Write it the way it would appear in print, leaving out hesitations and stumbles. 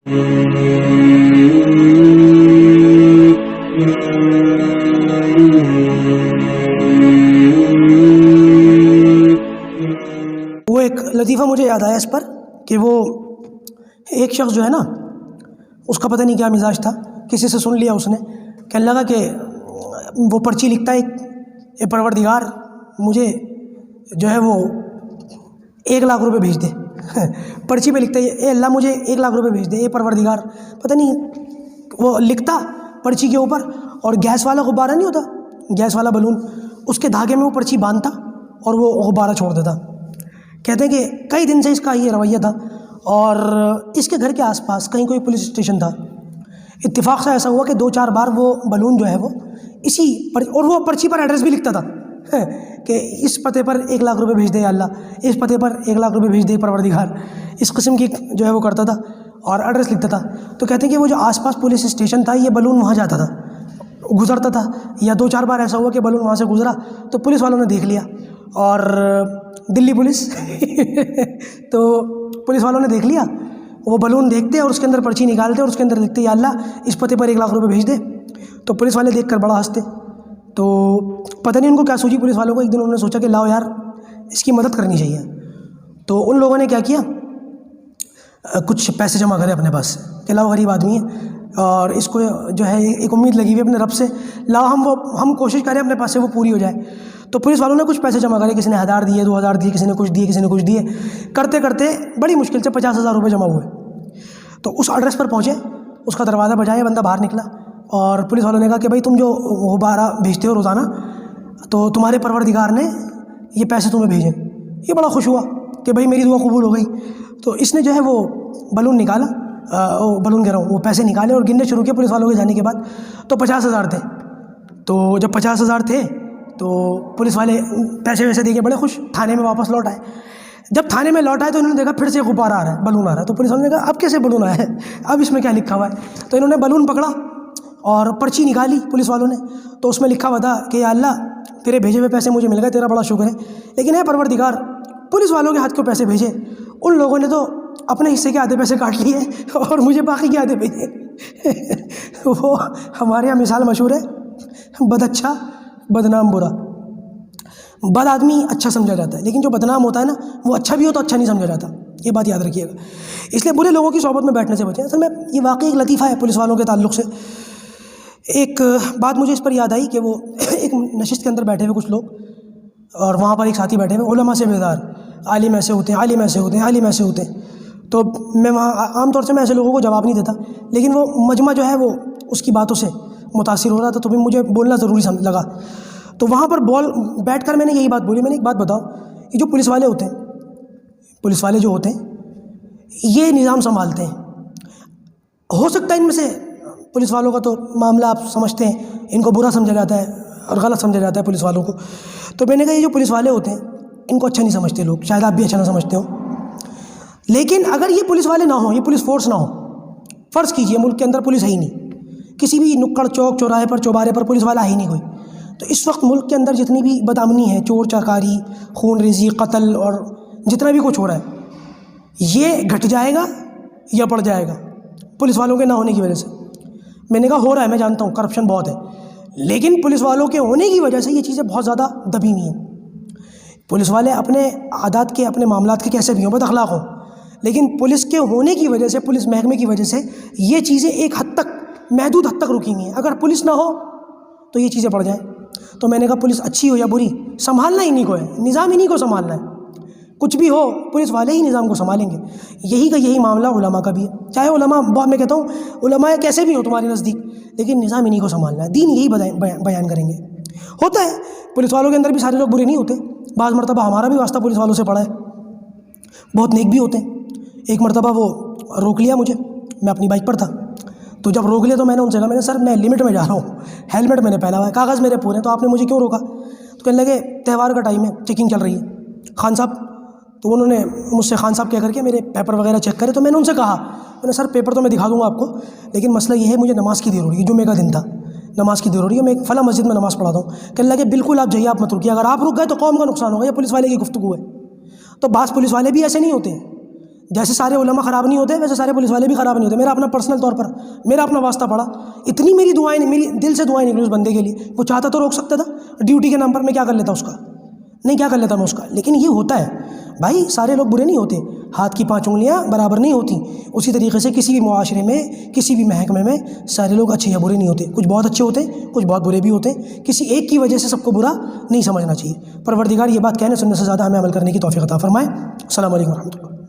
وہ ایک لطیفہ مجھے یاد آیا اس پر کہ وہ ایک شخص جو ہے نا، اس کا پتہ نہیں کیا مزاج تھا، کسی سے سن لیا اس نے، کہنے لگا کہ وہ پرچی لکھتا ہے اے پروردگار مجھے جو ہے وہ 1,00,000 روپے بھیج دے پرچی پہ لکھتا ہے اے اللہ مجھے 1,00,000 روپے بھیج دے اے پروردگار، پتہ نہیں وہ لکھتا پرچی کے اوپر، اور گیس والا غبارہ نہیں ہوتا، گیس والا بلون، اس کے دھاگے میں وہ پرچی باندھتا اور وہ غبارہ چھوڑ دیتا۔ کہتے ہیں کہ کئی دن سے اس کا یہ رویہ تھا، اور اس کے گھر کے آس پاس کہیں کوئی پولیس اسٹیشن تھا، اتفاق سے ایسا ہوا کہ 2-4 بار وہ بلون جو ہے وہ اسی پر، اور وہ پرچی پر ایڈریس بھی لکھتا تھا کہ اس پتے پر 1,00,000 روپے بھیج دے یا اللہ، اس پتے پر 1,00,000 روپے بھیج دے پروردگار، اس قسم کی جو ہے وہ کرتا تھا اور ایڈریس لکھتا تھا۔ تو کہتے ہیں کہ وہ جو آس پاس پولیس اسٹیشن تھا، یہ بلون وہاں جاتا تھا، گزرتا تھا، یا 2-4 بار ایسا ہوا کہ بلون وہاں سے گزرا تو پولیس والوں نے دیکھ لیا، اور دلی پولیس تو پولیس والوں نے دیکھ لیا، وہ بلون دیکھتے اور اس کے اندر پرچی نکالتے اور اس کے اندر لکھتے یا اللہ اس پتے پر 1,00,000 روپے بھیج دے۔ تو پولیس والے دیکھ کر بڑا ہنستے، تو پتہ نہیں ان کو کیا سوچی پولیس والوں کو، ایک دن انہوں نے سوچا کہ لاؤ یار اس کی مدد کرنی چاہیے، تو ان لوگوں نے کیا کیا، کچھ پیسے جمع کرے اپنے پاس کہ لاؤ غریب آدمی ہے اور اس کو جو ہے ایک امید لگی ہوئی اپنے رب سے، لاؤ ہم کوشش کریں اپنے پاس سے وہ پوری ہو جائے۔ تو پولیس والوں نے کچھ پیسے جمع کرے، کسی نے 1,000 دیے، 2,000 دیے، کسی نے کچھ دیے، کسی نے کچھ دیے، کرتے کرتے بڑی مشکل سے 50,000 روپے جمع ہوئے۔ تو اس ایڈریس پر پہنچے، اس کا دروازہ بجایا، بندہ باہر نکلا، اور پولیس والوں نے کہا کہ بھائی تم جو غبارہ بھیجتے ہو روزانہ، تو تمہارے پروردگار نے یہ پیسے تمہیں بھیجے۔ یہ بڑا خوش ہوا کہ بھائی میری دعا قبول ہو گئی۔ تو اس نے جو ہے وہ بلون نکالا، بلون کہہ رہا ہوں، وہ پیسے نکالے اور گننے شروع کیے پولیس والوں کے جانے کے بعد، تو 50,000 تھے۔ تو جب 50,000 تھے تو پولیس والے پیسے ویسے دے کے بڑے خوش تھانے میں واپس لوٹ آئے۔ جب تھانے میں لوٹ آئے تو انہوں نے دیکھا پھر سے غبارہ آ رہا ہے، بلون آ رہا ہے۔ تو پولیس والوں نے کہا اب کیسے بلون آیا ہے، اب اس میں کیا لکھا ہوا ہے؟ تو انہوں نے بلون پکڑا اور پرچی نکالی پولیس والوں نے، تو اس میں لکھا ہوا تھا کہ یا اللہ تیرے بھیجے ہوئے پیسے مجھے مل گئے، تیرا بڑا شکر ہے، لیکن اے پروردگار پولیس والوں کے ہاتھ کو پیسے بھیجے، ان لوگوں نے تو اپنے حصے کے آدھے پیسے کاٹ لیے اور مجھے باقی کے آدھے بھیجے۔ وہ ہمارے یہاں مثال مشہور ہے، بد اچھا بدنام برا۔ بد آدمی اچھا سمجھا جاتا ہے، لیکن جو بدنام ہوتا ہے نا وہ اچھا بھی ہو تو اچھا نہیں سمجھا جاتا، یہ بات یاد رکھیے گا۔ اس لیے برے لوگوں کی صحبت میں بیٹھنے سے بچیں۔ اصل میں یہ واقعی ایک لطیفہ ہے پولیس والوں کے تعلق سے۔ ایک بات مجھے اس پر یاد آئی کہ وہ ایک نشست کے اندر بیٹھے ہوئے کچھ لوگ، اور وہاں پر ایک ساتھی بیٹھے ہوئے، علماء سے بیدار، عالم ایسے ہوتے ہیں، عالم ایسے ہوتے ہیں، عالم ایسے ہوتے ہیں۔ تو میں وہاں عام طور سے میں ایسے لوگوں کو جواب نہیں دیتا، لیکن وہ مجمع جو ہے وہ اس کی باتوں سے متاثر ہو رہا تھا، تو بھی مجھے بولنا ضروری لگا۔ تو وہاں پر بیٹھ کر میں نے یہی بات بولی، میں نے ایک بات بتاؤ، یہ جو پولیس والے ہوتے ہیں، پولیس والے جو ہوتے ہیں یہ نظام سنبھالتے ہیں، ہو سکتا ہے ان میں سے پولیس والوں کا تو معاملہ آپ سمجھتے ہیں ان کو برا سمجھا جاتا ہے اور غلط سمجھا جاتا ہے پولیس والوں کو، تو میں نے کہا یہ جو پولیس والے ہوتے ہیں ان کو اچھا نہیں سمجھتے لوگ، شاید آپ بھی اچھا نہ سمجھتے ہو، لیکن اگر یہ پولیس والے نہ ہوں، یہ پولیس فورس نہ ہو، فرض کیجئے ملک کے اندر پولیس ہے ہی نہیں، کسی بھی نکڑ چوک چوراہے پر چوبارے پر پولیس والا ہے ہی نہیں کوئی، تو اس وقت ملک کے اندر جتنی بھی بدامنی ہے، چور چکاری، خون ریزی، قتل اور جتنا بھی کچھ ہو رہا ہے، یہ گھٹ جائے گا یا بڑھ جائے گا پولیس والوں کے نہ ہونے کی وجہ سے؟ میں نے کہا ہو رہا ہے، میں جانتا ہوں کرپشن بہت ہے، لیکن پولیس والوں کے ہونے کی وجہ سے یہ چیزیں بہت زیادہ دبی ہوئی ہیں۔ پولیس والے اپنے عادات کے، اپنے معاملات کے کیسے بھی ہوں، بد اخلاق ہوں، لیکن پولیس کے ہونے کی وجہ سے، پولیس محکمے کی وجہ سے یہ چیزیں ایک حد تک، محدود حد تک رکی ہوئی ہیں۔ اگر پولیس نہ ہو تو یہ چیزیں بڑھ جائیں۔ تو میں نے کہا پولیس اچھی ہو یا بری، سنبھالنا انہی کو ہے، نظام انہی کو سنبھالنا ہے، کچھ بھی ہو پولیس والے ہی نظام کو سنبھالیں گے۔ یہی کا یہی معاملہ علماء کا بھی ہے، چاہے علماء، میں کہتا ہوں علماء کیسے بھی ہو تمہارے نزدیک، لیکن نظام انہی کو سنبھالنا ہے، دین یہی بیان کریں گے۔ ہوتا ہے پولیس والوں کے اندر بھی سارے لوگ برے نہیں ہوتے، بعض مرتبہ ہمارا بھی واسطہ پولیس والوں سے پڑا ہے، بہت نیک بھی ہوتے ہیں۔ ایک مرتبہ وہ روک لیا مجھے، میں اپنی بائک پر تھا، تو جب روک لیا تو میں نے ان سے کہا، میں نے سر میں لمٹ میں جا رہا ہوں، ہیلمٹ میں نے پہنا ہوا ہے، کاغذ میرے پورے ہیں، تو آپ نے مجھے کیوں روکا؟ تو کہنے لگے تہوار کا ٹائم ہے، چیکنگ چل رہی ہے خان صاحب۔ تو انہوں نے مجھ سے خان صاحب کہہ کر کے میرے پیپر وغیرہ چیک کرے، تو میں نے ان سے کہا، میں نے سر پیپر تو میں دکھا دوں گا آپ کو، لیکن مسئلہ یہ ہے مجھے نماز کی دیر ہو رہی ہے، جمعے کا دن تھا، نماز کی دیر ہو رہی ہے، میں ایک فلاں مسجد میں نماز پڑھاتا ہوں۔ کہنے لگے بالکل آپ جائیے، آپ مت رکیے، اگر آپ رک گئے تو قوم کا نقصان ہوگا، یہ پولیس والے کی گفتگو ہے۔ تو بعض پولیس والے بھی ایسے نہیں ہوتے ہیں، جیسے سارے علماء خراب نہیں ہوتے ویسے سارے پولیس والے بھی خراب نہیں ہوتے. میرا اپنا پرسنل طور پر میرا اپنا واسطہ پڑا, اتنی میری دعائیں, میری دل سے دعائیں نکلی اس بندے کے لیے. وہ چاہتا تو روک سکتا تھا, ڈیوٹی کے نام پر میں کیا کر لیتا اس کا, نہیں کیا کر لیتا میں اس کا. لیکن یہ ہوتا ہے بھائی, سارے لوگ برے نہیں ہوتے, ہاتھ کی 5 انگلیاں برابر نہیں ہوتی. اسی طریقے سے کسی بھی معاشرے میں, کسی بھی محکمے میں سارے لوگ اچھے یا برے نہیں ہوتے, کچھ بہت اچھے ہوتے ہیں, کچھ بہت برے بھی ہوتے ہیں. کسی ایک کی وجہ سے سب کو برا نہیں سمجھنا چاہیے. پروردگار یہ بات کہنے سننے سے زیادہ ہمیں عمل کرنے کی توفیق عطا فرمائے. السلام علیکم ورحمۃ اللہ.